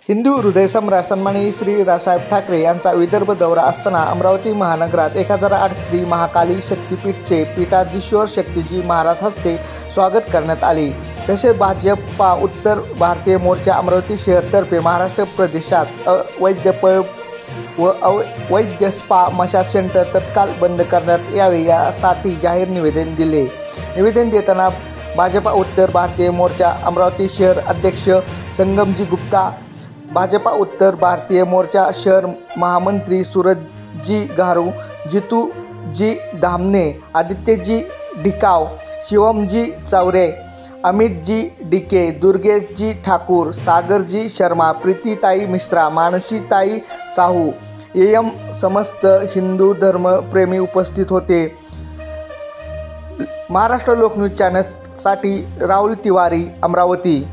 हिंदू हृदय सम्राट सन्माननीय श्री रावसाहेब ठाकरे यांचा विदर्भ दौरा असताना अमरावती महानगरात 1008 श्री महाकाली शक्तीपीठचे पीठाधीश्वर शक्तीजी महाराज हस्ते स्वागत करण्यात आले। तसेच भाजपा उत्तर भारतीय मोर्चा अमरावती शहरतर्फे महाराष्ट्र प्रदेशात अवैध स्पा मसाज सेंटर तत्काळ बंद करण्यात यावे यासाठी जाहीर निवेदन दिले। निवेदन देताना भाजपा उत्तर भारतीय मोर्चा अमरावती शहर अध्यक्ष संगमजी गुप्ता, भाजपा उत्तर भारतीय मोर्चा शहर महामंत्री सूरजजी गारू, जितूजी धामणे, आदित्यजी ढिकाव, शिवमजी चौरे, अमितजी डिके, दुर्गेशजी ठाकूर, सागरजी शर्मा, प्रीतीताई मिश्रा, मानसीताई साहू एम समस्त हिंदू धर्मप्रेमी उपस्थित होते। महाराष्ट्र लोकन्यूज चॅनलसाठी राहुल तिवारी, अमरावती।